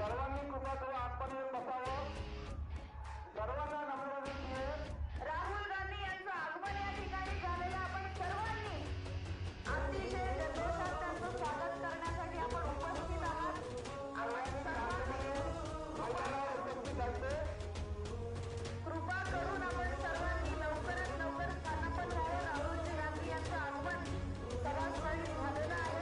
सर्वांनी कृपा करून आपण बसावं. सर्वांना नम्र विनंती आहे. राहुल गांधी यांचं आगमन या ठिकाणी झालेलं आपण सर्वांनी अतिशय जल्लोषात त्यांचं स्वागत करण्यासाठी आपण उपस्थित आहात. आपण सर्वांनी कृपा करून आपण सर्वांनी लवकरात लवकर स्थानापन्न व्हावं. राहुलजी गांधी यांचं आगमन सभास्थळी झालेलं आहे.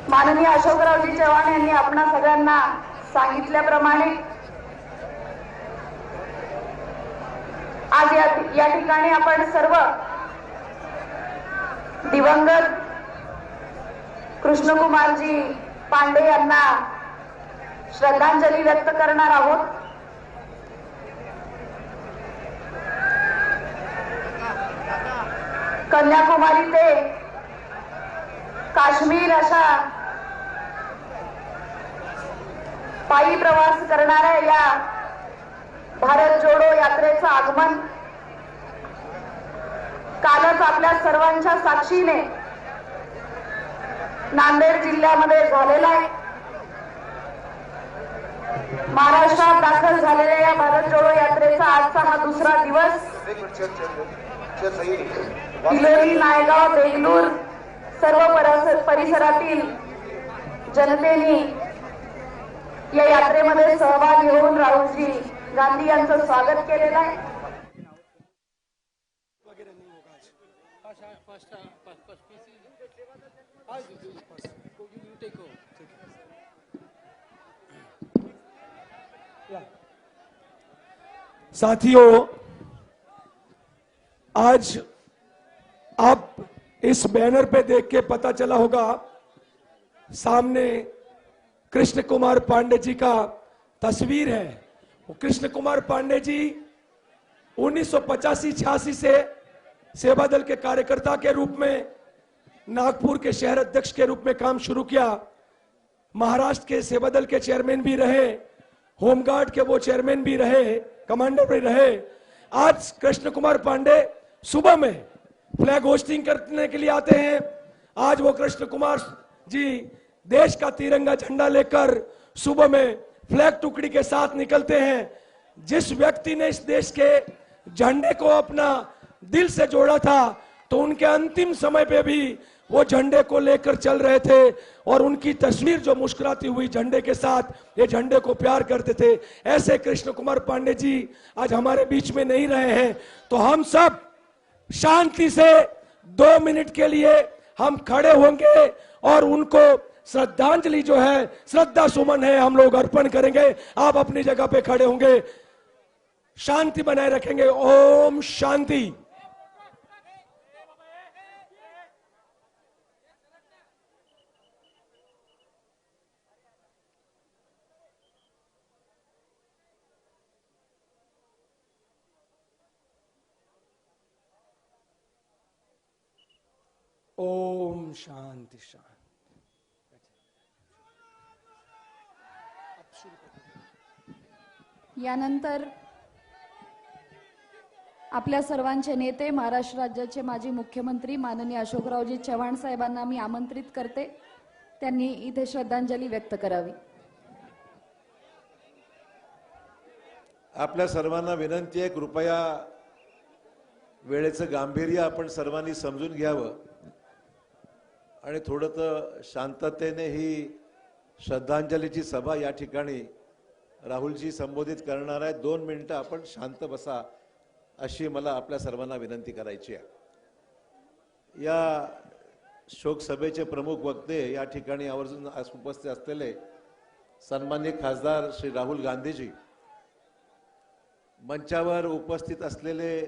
माननीय अशोकरावजी चव्हाण यांनी आपणा सगळ्यांना सांगितल्याप्रमाणे आज या ठिकाणी आपण सर्व दिवंगत कृष्णकुमारजी पांडे यांना श्रद्धांजली व्यक्त करणार आहोत. कन्याकुमारी ते काश्मीर अशा पायी प्रवास करणाऱ्या या भारत जोडो यात्रेचं आगमन कालच आपल्या सर्वांच्या साक्षीने नांदेड जिल्ह्यामध्ये झालेला आहे. महाराष्ट्रात दाखल झालेल्या या भारत जोडो यात्रेचा आजचा हा दुसरा दिवस. किलोई, नायगाव, देगलूर सर्व परिसरातील जनतेने या यात्रेमध्ये सहभाग घेऊन राहुलजी गांधी यांचं स्वागत केलेलं आहे. साथियों, आज आप इस बैनर पे देख के पता चला होगा, सामने कृष्ण कुमार पांडे जी का तस्वीर है. वो कृष्ण कुमार पांडे जी 1985-86 से सेवा दल के कार्यकर्ता के रूप में नागपुर के शहर अध्यक्ष के रूप में काम शुरू किया. महाराष्ट्र के सेवा दल के चेयरमैन भी रहे, होमगार्ड के वो चेयरमैन भी रहे, कमांडर भी रहे. आज कृष्ण कुमार पांडे सुबह में फ्लैग होस्टिंग करने के लिए आते हैं. आज वो कृष्ण कुमार जी देश का तिरंगा झंडा लेकर सुबह में फ्लैग टुकड़ी के साथ निकलते हैं. जिस व्यक्ति ने इस देश के झंडे को अपना दिल से जोड़ा था, तो उनके अंतिम समय पे भी वो झंडे को लेकर चल रहे थे. और उनकी तस्वीर जो मुस्कुराती हुई झंडे के साथ ये झंडे को प्यार करते थे, ऐसे कृष्ण कुमार पांडे जी आज हमारे बीच में नहीं रहे हैं. तो हम सब शांति से 2 मिनट के लिए हम खड़े होंगे और उनको श्रद्धांजलि जो है, श्रद्धा सुमन है, हम लोग अर्पण करेंगे. आप अपनी जगह पे खड़े होंगे, शांति बनाए रखेंगे. ओम शांति. ओम शांति शांति. यानंतर आपल्या सर्वांचे नेते महाराष्ट्र राज्याचे माजी मुख्यमंत्री माननीय अशोकरावजी चव्हाण साहेबांना मी आमंत्रित करते. त्यांनी इथे श्रद्धांजली व्यक्त करावी. आपल्या सर्वांना विनंती आहे, कृपया वेळेचं गांभीर्य आपण सर्वांनी समजून घ्यावं आणि थोडं शांततेने ही श्रद्धांजलीची सभा या ठिकाणी राहुलजी संबोधित करणार आहे. 2 मिनिटं आपण शांत बसा अशी मला आपल्या सर्वांना विनंती करायची आहे. या शोक सभेचे प्रमुख वक्ते या ठिकाणी आवर्जून उपस्थित असलेले सन्माननीय खासदार श्री राहुल गांधीजी, मंचावर उपस्थित असलेले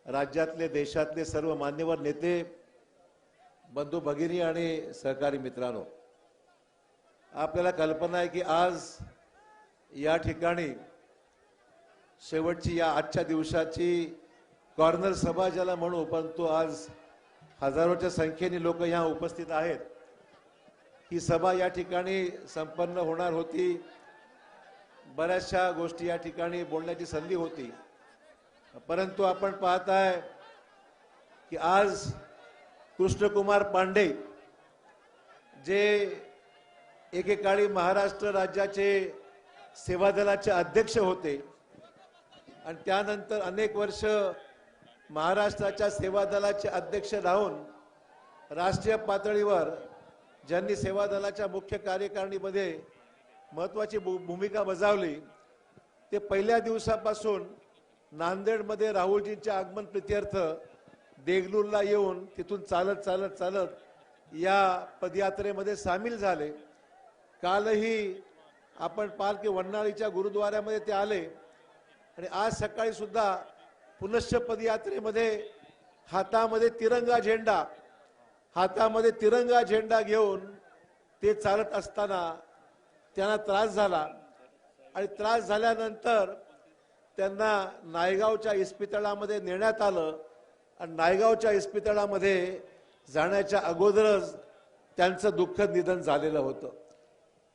राज्यातले देशातले सर्व मान्यवर नेते, बंधू भगिनी आणि सहकारी मित्रांनो, आपल्याला कल्पना आहे की आज या ठिकाणी शेवटची या आजच्या दिवसाची कॉर्नर सभा ज्याला म्हणू, परंतु आज हजारोच्या संख्येने लोक यहाँ उपस्थित आहेत. ही सभा या ठिकाणी संपन्न होणार होती. बऱ्याचशा गोष्टी या ठिकाणी बोलण्याची संधी होती, परंतु आपण पाहताय की आज कृष्णकुमार पांडे जे एकेकाळी महाराष्ट्र राज्याचे सेवादलाचे अध्यक्ष होते आणि त्यानंतर अनेक वर्ष महाराष्ट्राच्या सेवादलाचे अध्यक्ष राहून राष्ट्रीय पातळीवर ज्यांनी सेवादलाच्या मुख्य कार्यकारिणीमध्ये महत्त्वाची भूमिका बजावली, ते पहिल्या दिवसापासून नांदेडमध्ये राहुलजींच्या आगमन प्रीत्यर्थ देगलूरला येऊन तिथून चालत चालत चालत या पदयात्रेमध्ये सामील झाले. कालही आपण पाल की वन्नाळीच्या गुरुद्वाऱ्यामध्ये ते आले आणि आज सकाळी सुद्धा पुनश्च पदयात्रेमध्ये हातामध्ये तिरंगा झेंडा घेऊन ते चालत असताना त्यांना त्रास झाला आणि त्रास झाल्यानंतर त्यांना नायगावच्या इस्पितळामध्ये नेण्यात आलं आणि नायगावच्या इस्पितळामध्ये जाण्याच्या अगोदरच त्यांचं दुःखद निधन झालेलं होतं.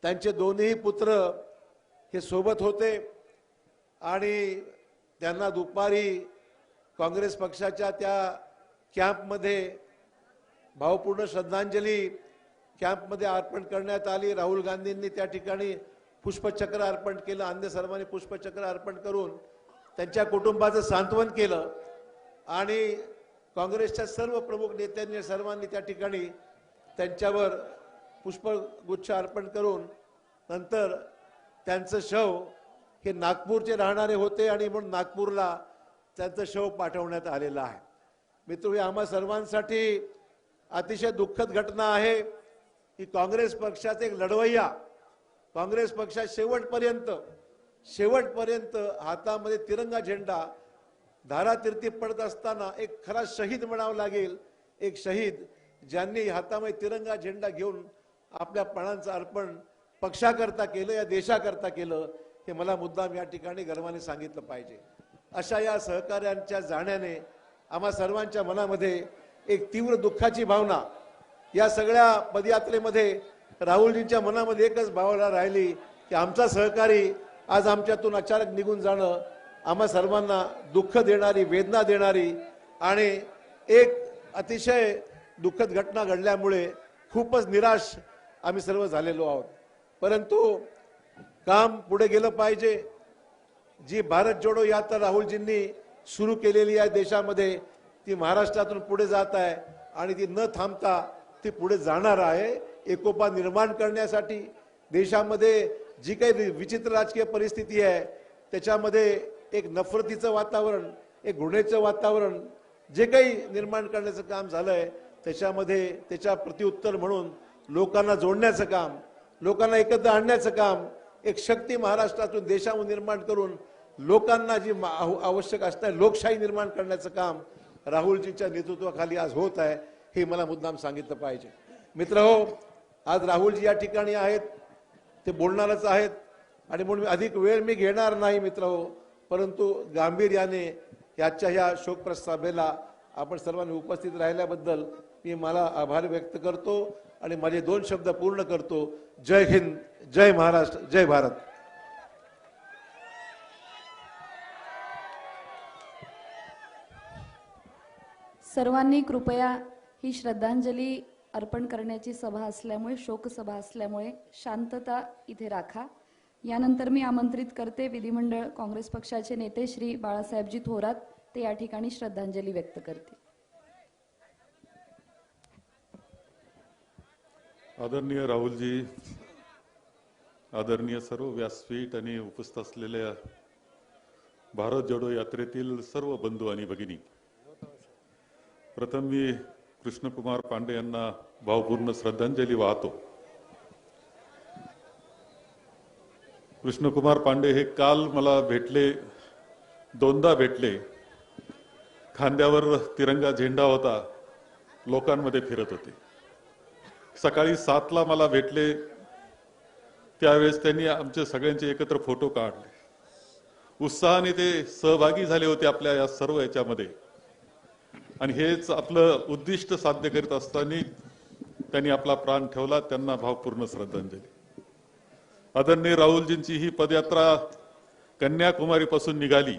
त्यांचे दोन्ही पुत्र हे सोबत होते आणि त्यांना दुपारी काँग्रेस पक्षाच्या त्या कॅम्पमध्ये भावपूर्ण श्रद्धांजली कॅम्पमध्ये अर्पण करण्यात आली. राहुल गांधींनी त्या ठिकाणी पुष्पचक्र अर्पण केलं, अन्य सर्वांनी पुष्पचक्र अर्पण करून त्यांच्या कुटुंबाचं सांत्वन केलं आणि काँग्रेसच्या सर्व प्रमुख नेत्यांनी सर्वांनी त्या ठिकाणी त्यांच्यावर पुष्पगुच्छ अर्पण करून नंतर त्यांचं शव हे नागपूरचे राहणारे होते आणि म्हणून नागपूरला त्यांचं शव पाठवण्यात आलेलं आहे. मित्र, ही आम्हा सर्वांसाठी अतिशय दुःखद घटना आहे की काँग्रेस पक्षाचे एक लढवय्या, काँग्रेस पक्षात शेवटपर्यंत हातामध्ये तिरंगा झेंडा धारातीर्थी पडत असताना एक खरा शहीद म्हणावं लागेल, एक शहीद ज्यांनी हातामध्ये तिरंगा झेंडा घेऊन आपल्या प्राणांचं अर्पण पक्षाकरता केलं, या देशाकरता केलं, हे मला मुद्दाम या ठिकाणी गर्वाने सांगितलं पाहिजे. अशा या सहकार्यांच्या जाण्याने आम्हा सर्वांच्या मनामध्ये एक तीव्र दुःखाची भावना, या सगळ्या पदयात्रेमध्ये राहुलजींच्या मनामध्ये एकच भावना राहिली की आमचा सहकारी आज आमच्यातून अचानक निघून जाणं आम्हा सर्वांना दुःख देणारी, वेदना देणारी आणि एक अतिशय दुःखद घटना घडल्यामुळे खूपच निराश आम्ही सर्व झालेलो आहोत. परंतु काम पुढे गेलं पाहिजे. जी भारत जोडो यात्रा राहुलजींनी सुरू केलेली आहे देशामध्ये, ती महाराष्ट्रातून पुढे जात आहे आणि ती न थांबता ती पुढे जाणार आहे. एकोपा निर्माण करण्यासाठी देशामध्ये जी काही विचित्र राजकीय परिस्थिती आहे त्याच्यामध्ये एक नफरतीचं वातावरण, एक घृणेचं वातावरण जे काही निर्माण करण्याचं काम झालंय, त्याच्यामध्ये त्याच्या प्रत्युत्तर म्हणून लोकांना जोडण्याचं काम, लोकांना एकत्र आणण्याचं काम, एक शक्ती महाराष्ट्रातून देशातून निर्माण करून लोकांना जी आवश्यक असणारी लोकशाही निर्माण करण्याचं काम राहुलजींच्या नेतृत्वाखाली आज होत आहे, हे मला मुद्दाम सांगितलं पाहिजे. मित्रहो, आज राहुलजी या ठिकाणी आहेत, ते बोलणारच आहेत आणि म्हणून अधिक वेळ मी घेणार नाही मित्रहो, परंतु गांभीर्याने याच्या ह्या शोकप्रस्तावेला आपण सर्वांनी उपस्थित राहिल्याबद्दल मी मला आभार व्यक्त करतो आणि माझे 2 शब्द पूर्ण करतो. जय हिंद, जय महाराष्ट्र, जय भारत. सर्वांनी कृपया ही श्रद्धांजली अर्पण करण्याची सभा असल्यामुळे, शोकसभा असल्यामुळे शांतता इथे राखा. यानंतर मी आमंत्रित करते विधिमंडळ काँग्रेस पक्षाचे नेते श्री बाळासाहेबजी थोरात, ते या ठिकाणी श्रद्धांजली व्यक्त करतील. आदरणीय राहुलजी, आदरणीय सर्व व्यासपीठ आणि उपस्थित असलेल्या भारत जोडो यात्रेतील सर्व बंधू आणि भगिनी, प्रथम मी कृष्णकुमार पांडे यांना भावपूर्ण श्रद्धांजली वाहतो. कृष्णकुमार पांडे हे काल मला भेटले, 2दा भेटले खांद्यावर तिरंगा झेंडा होता, लोकांमध्ये फिरत होते. सकाळी 7ला मला भेटले, त्यावेळेस त्यांनी आमचे सगळ्यांचे एकत्र फोटो काढले. उत्साहाने ते सहभागी झाले होते आपल्या या सर्व याच्यामध्ये. आणि हेच आपलं उद्दिष्ट साध्य करीत असताना त्यांनी आपला प्राण ठेवला. त्यांना भावपूर्ण श्रद्धांजली. आदरणीय राहुलजींची ही पदयात्रा कन्याकुमारीपासून निघाली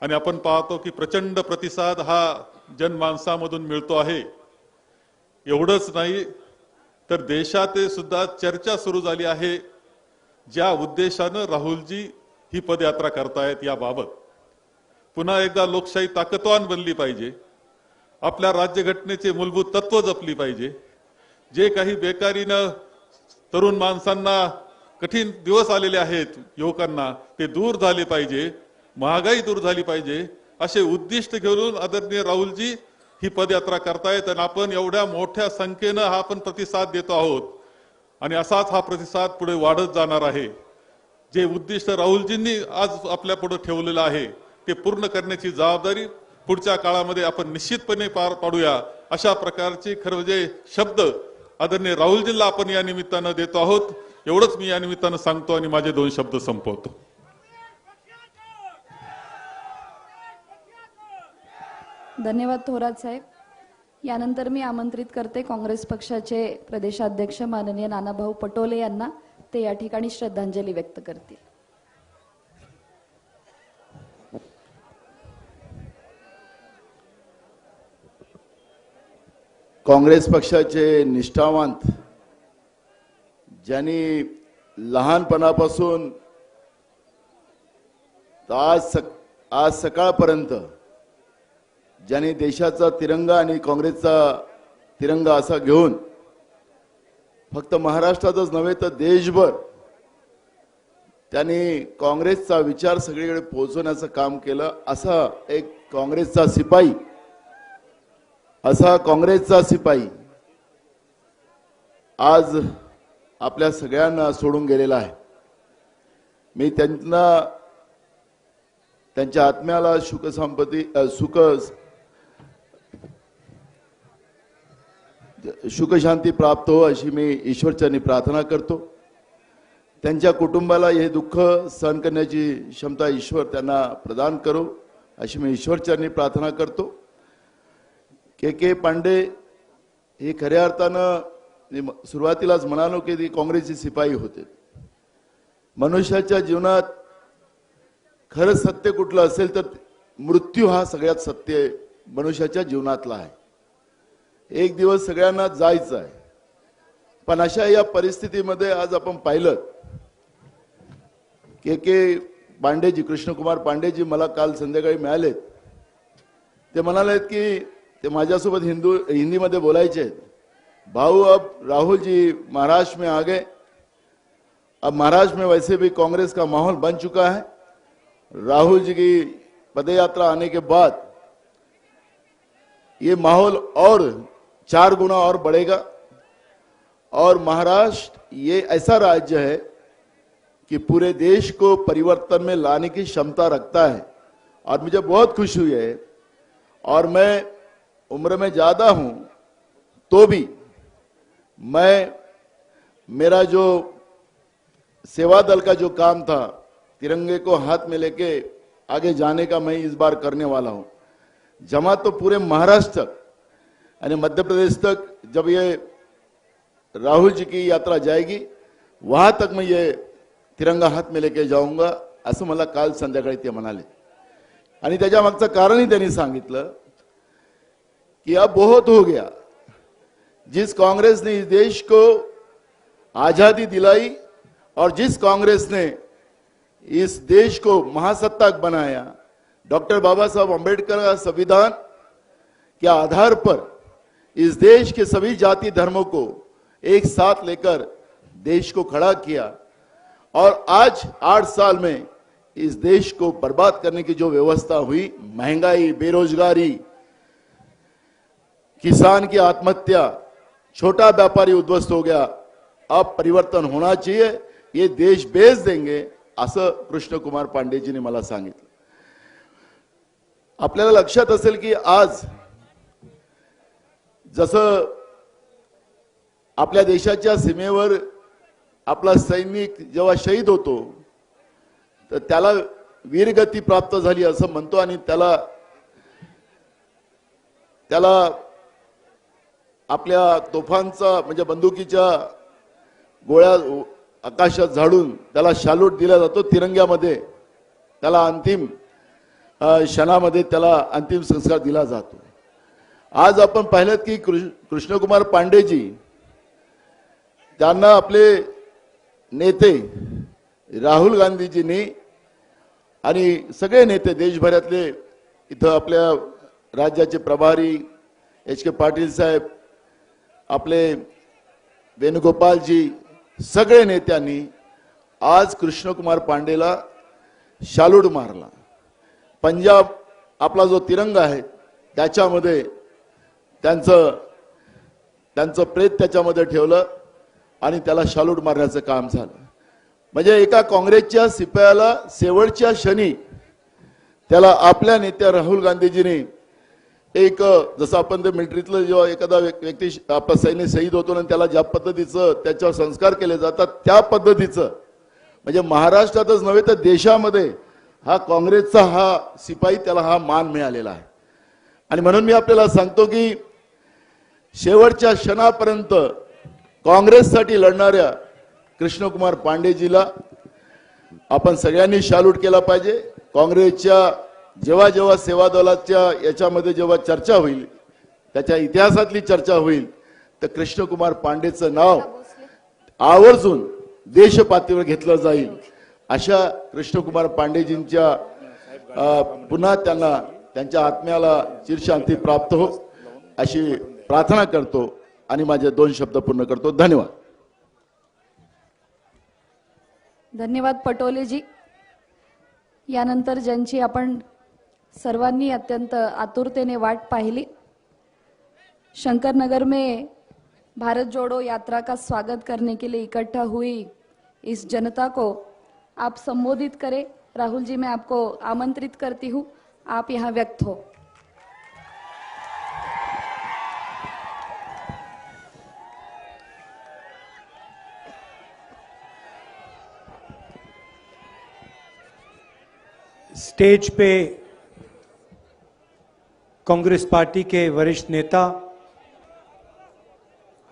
आणि आपण पाहतो की प्रचंड प्रतिसाद हा जनमानसामधून मिळतो आहे. एवढंच नाही तर देशात सुद्धा चर्चा सुरू झाली आहे, ज्या उद्देशानं राहुलजी ही पदयात्रा करतायत याबाबत. पुन्हा एकदा लोकशाही ताकदवान बनली पाहिजे, आपल्या राज्यघटनेचे मूलभूत तत्व जपली पाहिजे. जे काही बेकारीनं तरुण माणसांना कठीण दिवस आलेले आहेत, युवकांना, ते दूर झाले पाहिजे, महागाई दूर झाली पाहिजे, असे उद्दिष्ट घेऊन आदरणीय राहुलजी ही पदयात्रा करतायत. आणि आपण एवढ्या मोठ्या संख्येनं हा आपण प्रतिसाद देतो आहोत आणि असाच हा प्रतिसाद पुढे वाढत जाणार आहे. जे उद्दिष्ट राहुलजींनी आज आपल्या पुढे ठेवलेलं आहे ते पूर्ण करण्याची जबाबदारी पुढच्या काळामध्ये आपण निश्चितपणे पार पाडूया. अशा प्रकारचे खरं म्हणजे शब्द आदरणीय राहुलजींना आपण या निमित्तानं देतो आहोत. एवढंच मी या निमित्तानं सांगतो आणि माझे 2 शब्द संपवतो. धन्यवाद थोरात साहेब. यानंतर मी आमंत्रित करते काँग्रेस पक्षाचे प्रदेशाध्यक्ष माननीय नानाभाऊ पटोले यांना. ते या ठिकाणी श्रद्धांजली व्यक्त करतील. काँग्रेस पक्षाचे निष्ठावंत, ज्यांनी लहानपणापासून आज सकाळपर्यंत ज्यांनी देशाचा तिरंगा आणि काँग्रेसचा तिरंगा असा घेऊन फक्त महाराष्ट्रातच नव्हे तर देशभर त्यांनी काँग्रेसचा विचार सगळीकडे पोहोचवण्याचं काम केलं. असा एक काँग्रेसचा सिपाही आज आपल्या सगळ्यांना सोडून गेलेला आहे. मी त्यांच्या आत्म्याला सुखशांती प्राप्त हो अशी मी ईश्वरचरणी प्रार्थना करतो. त्यांच्या कुटुंबाला हे दुःख सहन करण्याची क्षमता ईश्वर त्यांना प्रदान करो अशी मी ईश्वरचरणी प्रार्थना करतो. के पांडे हे खऱ्या अर्थानं सुरुवातीलाच म्हणालो की ते काँग्रेसचे सिपाही होते. मनुष्याच्या जीवनात खरं सत्य कुठलं असेल तर मृत्यू हा सगळ्यात सत्य मनुष्याच्या जीवनातला आहे. एक दिवस सगळ्यांना जायचं आहे. पण अशा या परिस्थितीमध्ये आज आपण पाहिलं के पांडेजी, कृष्णकुमार पांडेजी मला काल संध्याकाळी मिळालेत. ते म्हणालेत की ते माझ्यासोबत हिंदी में बोलायचे, भाऊ अब राहुल जी महाराष्ट्र में आ गए. अब महाराष्ट्र में वैसे भी कांग्रेस का माहौल बन चुका है. राहुल जी की पदयात्रा आने के बाद ये माहौल और 4 गुना और बढ़ेगा. और महाराष्ट्र ये ऐसा राज्य है कि पूरे देश को परिवर्तन में लाने की क्षमता रखता है. और मुझे बहुत खुशी हुई है. और मैं उम्र में ज्यादा हूं तो भी मेरा जो सेवा दल का जो काम था, तिरंगे को हाथ में लेके आगे जाने का मैं इस बार करने वाला हूं. जमा तो पूरे महाराष्ट्र तक यानी मध्य प्रदेश तक जब ये राहुल जी की यात्रा जाएगी वहां तक मैं ये तिरंगा हाथ में लेके जाऊंगा असं मला काल संध्याकाळी ते म्हणाले. आणि त्याच्या मागचं कारणही त्यांनी सांगितलं कि अब बहुत हो गया. जिस कांग्रेस ने इस देश को आजादी दिलाई और जिस कांग्रेस ने इस देश को महासत्ताक बनाया, डॉक्टर बाबा साहब अंबेडकर का संविधान के आधार पर इस देश के सभी जाति धर्मों को एक साथ लेकर देश को खड़ा किया. और आज 8 साल में इस देश को बर्बाद करने की जो व्यवस्था हुई, महंगाई, बेरोजगारी, किसान की आत्महत्या, छोटा व्यापारी उद्ध्वस्त हो गया. अब परिवर्तन होना चाहिए, ये देश बेच देंगे असं कृष्णकुमार पांडेजीने मला सांगितलं. आपल्याला लक्षात असेल की आज जसं आपल्या देशाच्या सीमेवर आपला सैनिक जेव्हा शहीद होतो तर त्याला वीरगती प्राप्त झाली असं म्हणतो आणि त्याला आपल्या तोफांचा म्हणजे बंदुकीच्या गोळ्या आकाशात झाडून त्याला शालूट दिला जातो तिरंग्यामध्ये, त्याला अंतिम क्षणामध्ये त्याला अंतिम संस्कार दिला जातो. आज आपण पाहिलं की कृष्णकुमार पांडेजी त्यांना आपले नेते राहुल गांधीजींनी आणि सगळे नेते देशभरातले इथं आपल्या राज्याचे प्रभारी एच के पाटील साहेब, आपले वेणुगोपालजी, सगळे नेत्यांनी आज कृष्णकुमार पांडेला शालूट मारला. पंजाब आपला जो तिरंगा आहे त्याच्यामध्ये त्यांचं प्रेत त्याच्यामध्ये ठेवलं आणि त्याला शालूट मारण्याचं काम झालं. म्हणजे एका काँग्रेसच्या सिपायाला शेवटच्या क्षणी त्याला आपल्या नेत्या राहुल गांधीजींनी एक जसं आपण ते मिलिटरीतलं जेव्हा एखादा व्यक्ती आपला सैन्य शहीद होतो आणि त्याला ज्या पद्धतीचं त्याच्यावर संस्कार केले जातात त्या पद्धतीचं म्हणजे महाराष्ट्रातच नव्हे तर देशामध्ये हा काँग्रेसचा हा सिपाई त्याला हा मान मिळालेला आहे. आणि म्हणून मी आपल्याला सांगतो की शेवटच्या क्षणापर्यंत काँग्रेससाठी लढणाऱ्या कृष्णकुमार पांडेजीला आपण सगळ्यांनी शालूट केला पाहिजे. काँग्रेसच्या जेव्हा जेव्हा सेवा दलाच्या याच्यामध्ये जेव्हा चर्चा होईल, त्याच्या इतिहासातली चर्चा होईल, तर कृष्णकुमार पांडेचं नाव आवर्जून देशपातळीवर घेतलं जाईल. अशा कृष्णकुमार पांडेजींच्या पुन्हा त्यांना त्यांच्या आत्म्याला चिरशांती प्राप्त हो अशी प्रार्थना करतो आणि माझे 2 शब्द पूर्ण करतो. धन्यवाद. धन्यवाद पटोलेजी. यानंतर ज्यांची आपण सर्वांनी अत्यंत आतुरतेने वाट पाहिली, शंकरनगर में भारत जोड़ो यात्रा का स्वागत करने के लिए इकट्ठा हुई इस जनता को आप संबोधित करें. राहुल जी, मैं आपको आमंत्रित करती हूँ, आप यहाँ व्यक्त हो. स्टेज पे कांग्रेस पार्टी के वरिष्ठ नेता,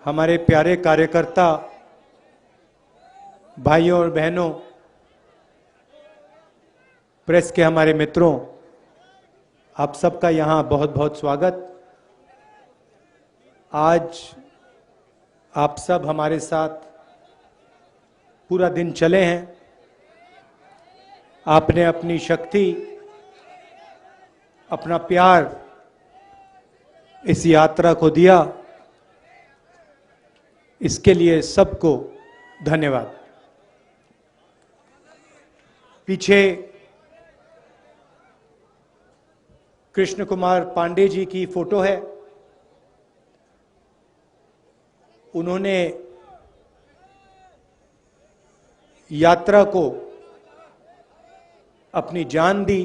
हमारे प्यारे कार्यकर्ता, भाइयों और बहनों, प्रेस के हमारे मित्रों, आप सबका यहाँ बहुत बहुत स्वागत. आज आप सब हमारे साथ पूरा दिन चले हैं. आपने अपनी शक्ति, अपना प्यार इस यात्रा को दिया, इसके लिए सबको धन्यवाद. पीछे कृष्ण कुमार पांडे जी की फोटो है. उन्होंने यात्रा को अपनी जान दी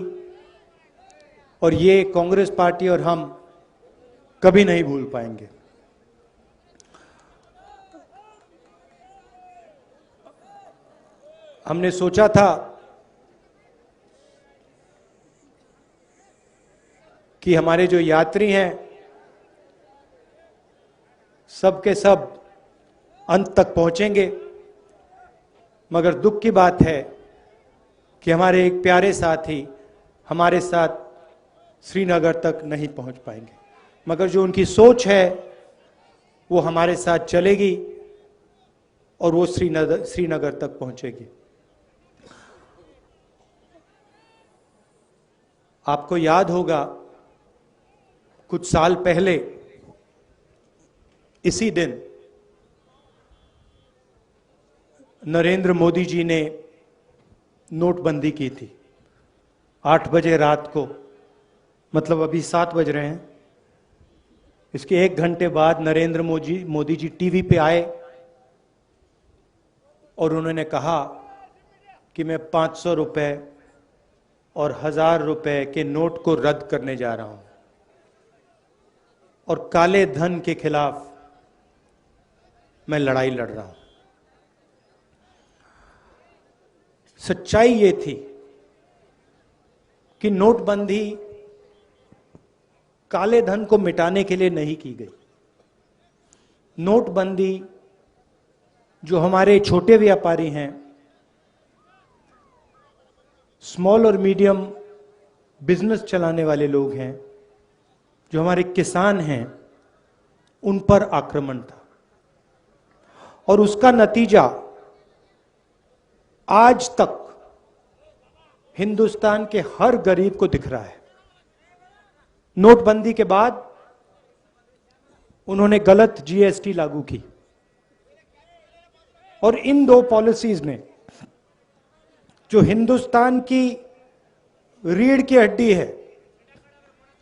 और ये कांग्रेस पार्टी और हम कभी नहीं भूल पाएंगे. हमने सोचा था कि हमारे जो यात्री हैं सब के सब अंत तक पहुंचेंगे, मगर दुख की बात है कि हमारे एक प्यारे साथी हमारे साथ श्रीनगर तक नहीं पहुंच पाएंगे. मगर जो उनकी सोच है वो हमारे साथ चलेगी और वो श्रीनगर तक पहुंचेगी. आपको याद होगा कुछ साल पहले इसी दिन नरेंद्र मोदी जी ने नोटबंदी की थी. 8 बजे रात को, मतलब अभी 7 बज रहे हैं, इसके 1 घंटे बाद नरेंद्र मोदी जी टीवी पे आए और उन्होंने कहा कि मैं 500 रुपए और 1000 रुपए के नोट को रद्द करने जा रहा हूं और काले धन के खिलाफ मैं लड़ाई लड़ रहा हूं। सच्चाई ये थी कि नोटबंदी काले धन को मिटाने के लिए नहीं की गई। नोटबंदी जो हमारे छोटे व्यापारी हैं, स्मॉल और मीडियम बिजनेस चलाने वाले लोग हैं, जो हमारे किसान हैं, उन पर आक्रमण था और उसका नतीजा आज तक हिंदुस्तान के हर गरीब को दिख रहा है। नोटबंदी के बाद उन्होंने गलत जीएसटी लागू की और इन दो पॉलिसीज ने जो हिंदुस्तान की रीढ़ की हड्डी है,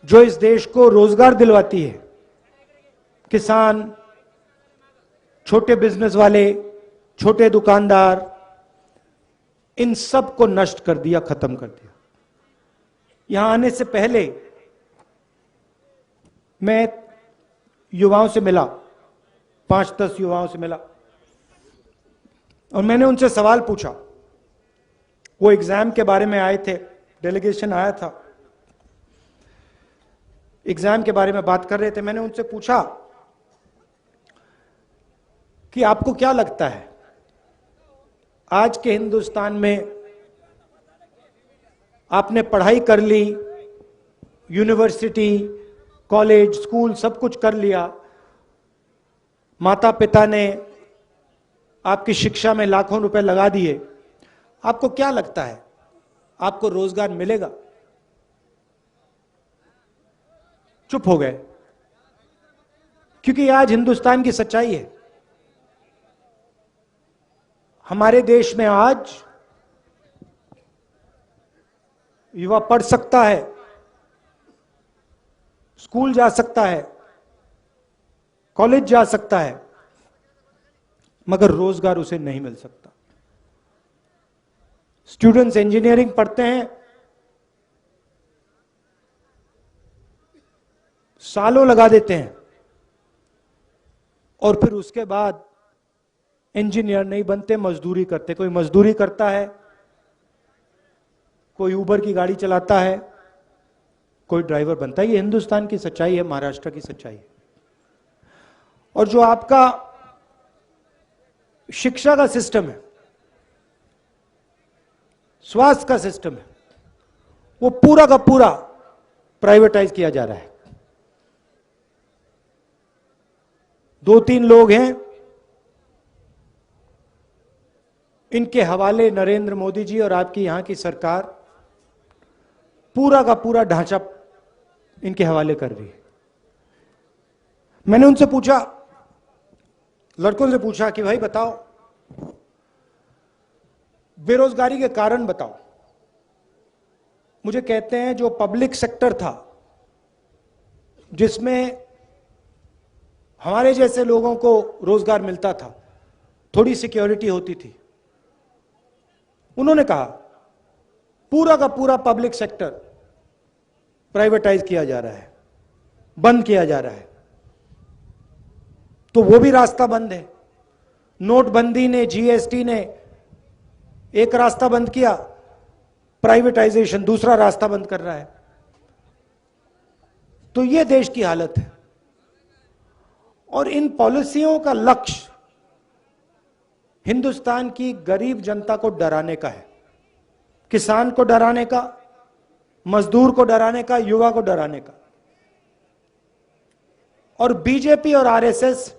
जो इस देश को रोजगार दिलवाती है, किसान, छोटे बिजनेस वाले, छोटे दुकानदार, इन सब को नष्ट कर दिया, खत्म कर दिया। यहां आने से पहले मैं युवाओं से मिला, 5-10 युवाओं से मिला और मैंने उनसे सवाल पूछा। वो एग्जाम के बारे में आए थे, डेलीगेशन आया था, एग्जाम के बारे में बात कर रहे थे। मैंने उनसे पूछा कि आपको क्या लगता है आज के हिंदुस्तान में, आपने पढ़ाई कर ली, यूनिवर्सिटी, कॉलेज, स्कूल सब कुछ कर लिया, माता पिता ने आपकी शिक्षा में लाखों रुपए लगा दिए, आपको क्या लगता है आपको रोजगार मिलेगा? चुप हो गए, क्योंकि आज हिंदुस्तान की सच्चाई है। हमारे देश में आज युवा पढ़ सकता है, स्कूल जा सकता है, कॉलेज जा सकता है, मगर रोजगार उसे नहीं मिल सकता। स्टूडेंट्स इंजीनियरिंग पढ़ते हैं, सालों लगा देते हैं और फिर उसके बाद इंजीनियर नहीं बनते, मजदूरी करते। कोई मजदूरी करता है, कोई उबर की गाड़ी चलाता है, कोई ड्राइवर बनता है। ये हिंदुस्तान की सच्चाई है, महाराष्ट्र की सच्चाई है। और जो आपका शिक्षा का सिस्टम है, स्वास्थ्य का सिस्टम है, वो पूरा का पूरा प्राइवेटाइज किया जा रहा है। 2-3 लोग हैं, इनके हवाले नरेंद्र मोदी जी और आपकी यहां की सरकार पूरा का पूरा ढांचा इनके हवाले कर रही है। मैंने उनसे पूछा, लड़कों से पूछा कि भाई बताओ, बेरोजगारी के कारण बताओ। मुझे कहते हैं जो पब्लिक सेक्टर था, जिसमें हमारे जैसे लोगों को रोजगार मिलता था, थोड़ी सिक्योरिटी होती थी, उन्होंने कहा पूरा का पूरा पब्लिक सेक्टर प्राइवेटाइज किया जा रहा है, बंद किया जा रहा है। तो वो भी रास्ता बंद है। नोटबंदी ने, जीएसटी ने एक रास्ता बंद किया, प्राइवेटाइजेशन दूसरा रास्ता बंद कर रहा है। तो ये देश की हालत है। और इन पॉलिसियों का लक्ष्य हिंदुस्तान की गरीब जनता को डराने का है, किसान को डराने का, मजदूर को डराने का, युवा को डराने का। और बीजेपी और आरएसएस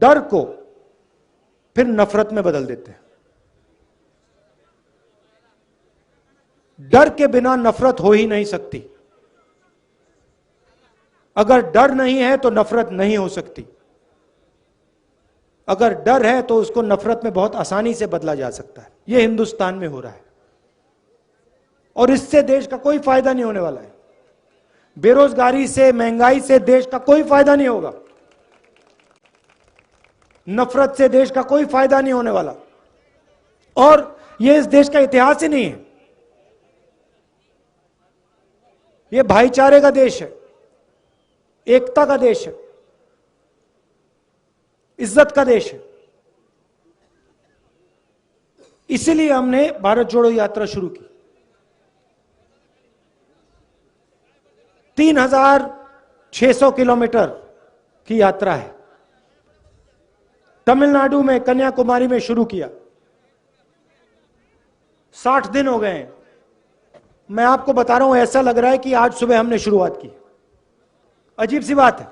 डर को फिर नफरत में बदल देते हैं। डर के बिना नफरत हो ही नहीं सकती। अगर डर नहीं है तो नफरत नहीं हो सकती। अगर डर है तो उसको नफरत में बहुत आसानी से बदला जा सकता है। यह हिंदुस्तान में हो रहा है और इससे देश का कोई फायदा नहीं होने वाला है। बेरोजगारी से, महंगाई से देश का कोई फायदा नहीं होगा। नफरत से देश का कोई फायदा नहीं होने वाला। और यह इस देश का इतिहास ही नहीं है। ये भाईचारे का देश है, एकता का देश है, इज्जत का देश है। इसीलिए हमने भारत जोड़ो यात्रा शुरू की। 3600 किलोमीटर की यात्रा है। तमिलनाडु में कन्याकुमारी में शुरू किया। 60 दिन हो गए हैं। मैं आपको बता रहा हूं, ऐसा लग रहा है कि आज सुबह हमने शुरुआत की। अजीब सी बात है।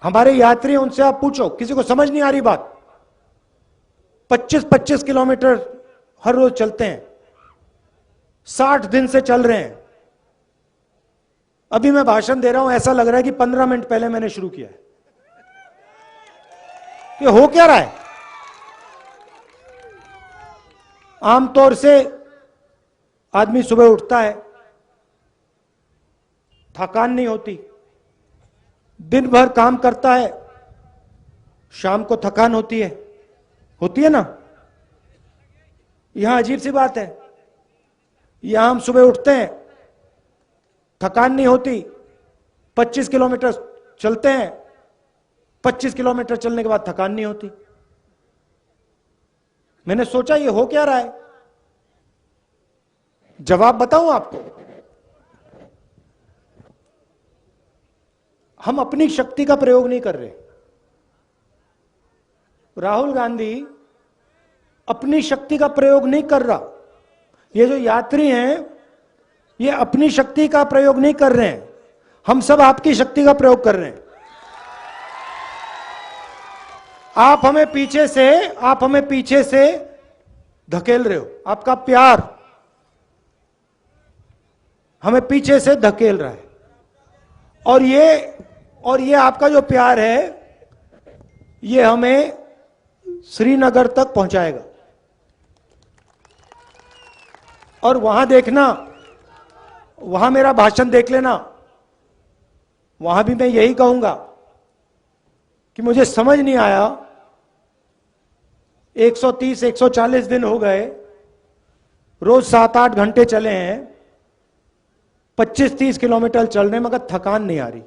हमारे यात्री, उनसे आप पूछो, किसी को समझ नहीं आ रही बात। 25-25 किलोमीटर हर रोज चलते हैं। 60 दिन से चल रहे हैं। अभी मैं भाषण दे रहा हूं, ऐसा लग रहा है कि 15 मिनट पहले मैंने शुरू किया है। ये हो क्या रहा है? आमतौर से आदमी सुबह उठता है, थकान नहीं होती, दिन भर काम करता है, शाम को थकान होती है ना? यहां अजीब सी बात है। यहां हम सुबह उठते हैं, थकान नहीं होती, 25 किलोमीटर चलते हैं, 25 किलोमीटर चलने के बाद थकान नहीं होती। मैंने सोचा ये हो क्या रहा है? जवाब बताऊं आपको। हम अपनी शक्ति का प्रयोग नहीं कर रहे। राहुल गांधी अपनी शक्ति का प्रयोग नहीं कर रहा। ये जो यात्री हैं, ये अपनी शक्ति का प्रयोग नहीं कर रहे हैं। हम सब आपकी शक्ति का प्रयोग कर रहे हैं। आप हमें पीछे से धकेल रहे हो। आपका प्यार हमें पीछे से धकेल रहा है। और ये आपका जो प्यार है, ये हमें श्रीनगर तक पहुंचाएगा। और वहां देखना, वहां मेरा भाषण देख लेना। वहां भी मैं यही कहूंगा कि मुझे समझ नहीं आया, 130-140 दिन हो गए, रोज 7-8 घंटे चले हैं, 25-30 किलोमीटर चल रहे, मगर थकान नहीं आ रही।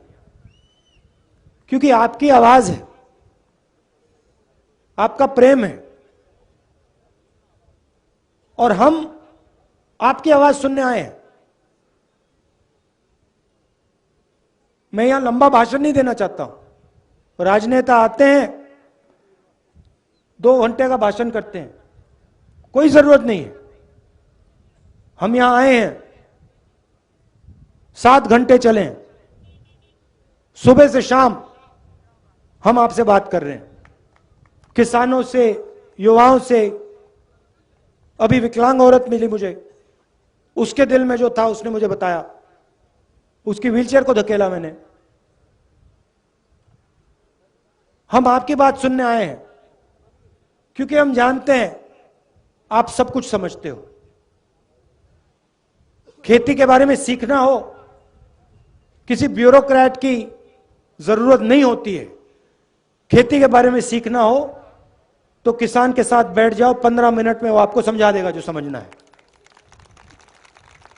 क्योंकि आपकी आवाज है, आपका प्रेम है, और हम आपकी आवाज सुनने आए हैं। मैं यहां लंबा भाषण नहीं देना चाहता हूं। राजनेता आते हैं, 2 घंटे का भाषण करते हैं, कोई जरूरत नहीं है। हम यहां आए हैं, 7 घंटे चले, सुबह से शाम हम आपसे बात कर रहे हैं। किसानों से, युवाओं से। अभी विकलांग औरत मिली मुझे, उसके दिल में जो था उसने मुझे बताया, उसकी व्हीलचेयर को धकेला मैंने। हम आपकी बात सुनने आए हैं, क्योंकि हम जानते हैं आप सब कुछ समझते हो। खेती के बारे में सीखना हो, किसी ब्यूरोक्रेट की जरूरत नहीं होती है। खेती के बारे में सीखना हो तो किसान के साथ बैठ जाओ, 15 मिनट में वो आपको समझा देगा जो समझना है।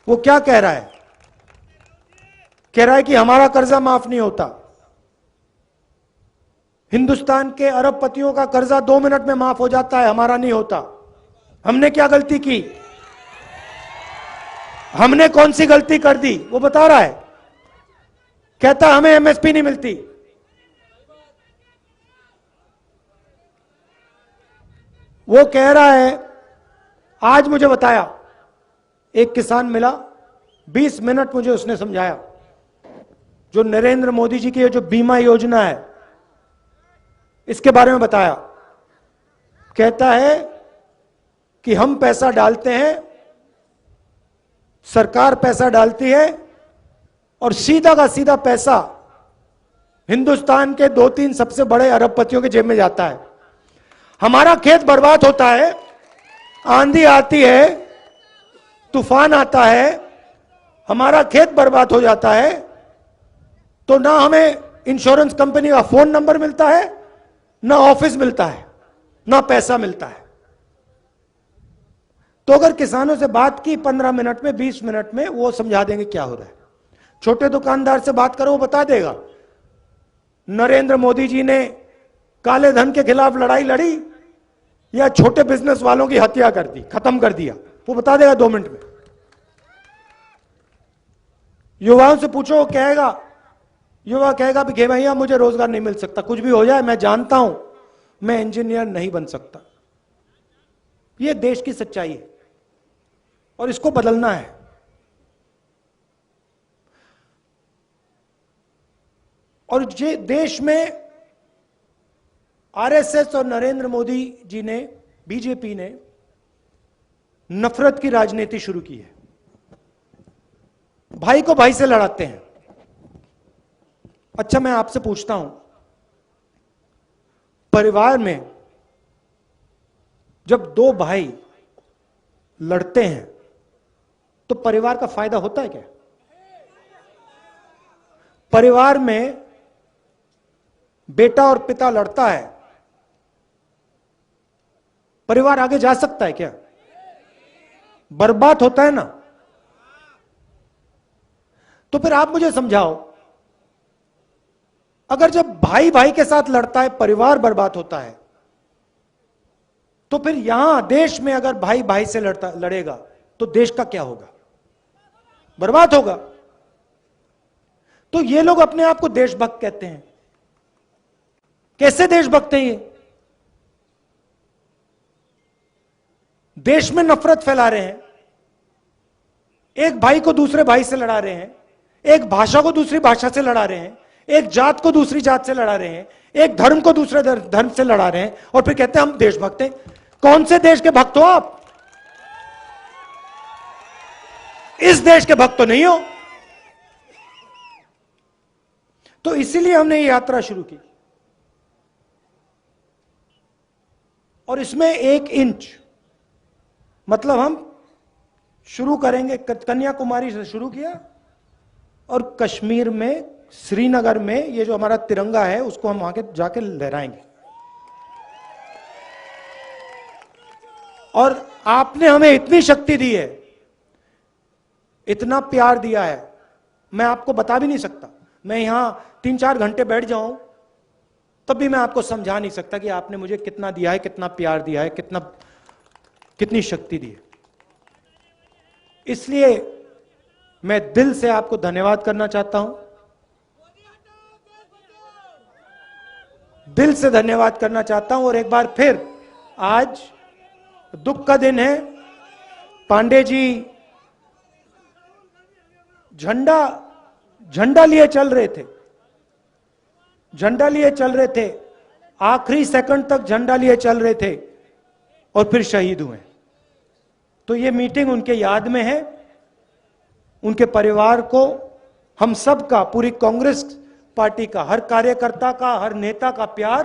वो क्या कह रहा है? कह रहा है कि हमारा कर्जा माफ नहीं होता। हिंदुस्तान के अरबपतियों का कर्जा 2 मिनट में माफ हो जाता है, हमारा नहीं होता। हमने क्या गलती की? हमने कौन सी गलती कर दी? वो बता रहा है। कहता हमें एमएसपी नहीं मिलती। वो कह रहा है, आज मुझे बताया, एक किसान मिला, 20 मिनट मुझे उसने समझाया, जो नरेंद्र मोदी जी की जो बीमा योजना है, इसके बारे में बताया। कहता है कि हम पैसा डालते हैं, सरकार पैसा डालती है, और सीधा का सीधा पैसा हिंदुस्तान के 2-3 सबसे बड़े अरबपतियों के जेब में जाता है। हमारा खेत बर्बाद होता है, आंधी आती है, तूफान आता है, हमारा खेत बर्बाद हो जाता है, तो ना हमें इंश्योरेंस कंपनी का फोन नंबर मिलता है, ना ऑफिस मिलता है, ना पैसा मिलता है। तो अगर किसानों से बात की 15 मिनट में, 20 मिनट में, वो समझा देंगे क्या हो रहा है। छोटे दुकानदार से बात करो, वो बता देगा नरेंद्र मोदी जी ने काले धन के खिलाफ लड़ाई लड़ी या छोटे बिजनेस वालों की हत्या कर दी, खत्म कर दिया, वो बता देगा 2 मिनट में। युवाओं से पूछो, वो कहेगा, युवा कहेगा कि भैया मुझे रोजगार नहीं मिल सकता, कुछ भी हो जाए मैं जानता हूं मैं इंजीनियर नहीं बन सकता। यह देश की सच्चाई है और इसको बदलना है। और ये देश में आरएसएस और नरेंद्र मोदी जी ने, बीजेपी ने नफरत की राजनीति शुरू की है। भाई को भाई से लड़ाते हैं। अच्छा, मैं आपसे पूछता हूं, परिवार में जब 2 भाई लड़ते हैं तो परिवार का फायदा होता है क्या? परिवार में बेटा और पिता लड़ता है, परिवार आगे जा सकता है क्या? बर्बाद होता है ना। तो फिर आप मुझे समझाओ, अगर जब भाई भाई के साथ लड़ता है परिवार बर्बाद होता है, तो फिर यहां देश में अगर भाई भाई से लड़ेगा तो देश का क्या होगा? बर्बाद होगा। तो ये लोग अपने आप को देशभक्त कहते हैं। कैसे देशभक्त हैं ये? देश में नफरत फैला रहे हैं, एक भाई को दूसरे भाई से लड़ा रहे हैं, एक भाषा को दूसरी भाषा से लड़ा रहे हैं, एक जात को दूसरी जात से लड़ा रहे हैं, एक धर्म को दूसरे धर्म से लड़ा रहे हैं, और फिर कहते हैं हम देशभक्त हैं। कौन से देश के भक्त हो आप? इस देश के भक्त तो नहीं हो। तो इसीलिए हमने ये यात्रा शुरू की, और इसमें 1 इंच मतलब हम शुरू करेंगे, कन्याकुमारी से शुरू किया और कश्मीर में, श्रीनगर में ये जो हमारा तिरंगा है उसको हम वहां जाके लहराएंगे। और आपने हमें इतनी शक्ति दी है, इतना प्यार दिया है, मैं आपको बता भी नहीं सकता। मैं यहां 3-4 घंटे बैठ जाऊं तब भी मैं आपको समझा नहीं सकता कि आपने मुझे कितना दिया है, कितना प्यार दिया है, कितनी शक्ति दी है। इसलिए मैं दिल से आपको धन्यवाद करना चाहता हूं, दिल से धन्यवाद करना चाहता हूं। और एक बार फिर आज दुख का दिन है। पांडे जी झंडा लिए चल रहे थे, झंडा लिए चल रहे थे, आखिरी सेकंड तक झंडा लिए चल रहे थे और फिर शहीद हुए। तो ये मीटिंग उनके याद में है। उनके परिवार को, हम सब का, पूरी कांग्रेस पार्टी का, हर कार्यकर्ता का, हर नेता का प्यार,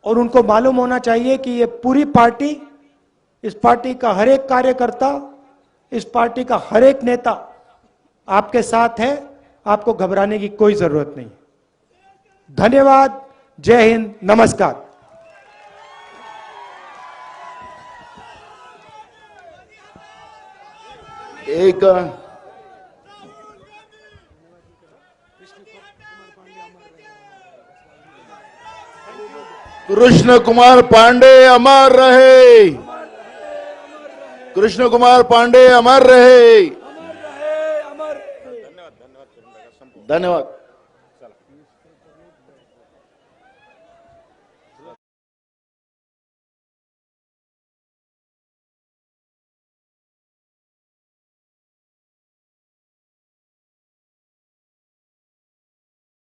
और उनको मालूम होना चाहिए कि ये पूरी पार्टी, इस पार्टी का हर एक कार्यकर्ता, इस पार्टी का हर एक नेता आपके साथ है। आपको घबराने की कोई जरूरत नहीं। धन्यवाद। जय हिंद। नमस्कार। एक कृष्ण कुमार पांडे अमर रहे, कृष्ण कुमार पांडे अमर रहे। धन्यवाद।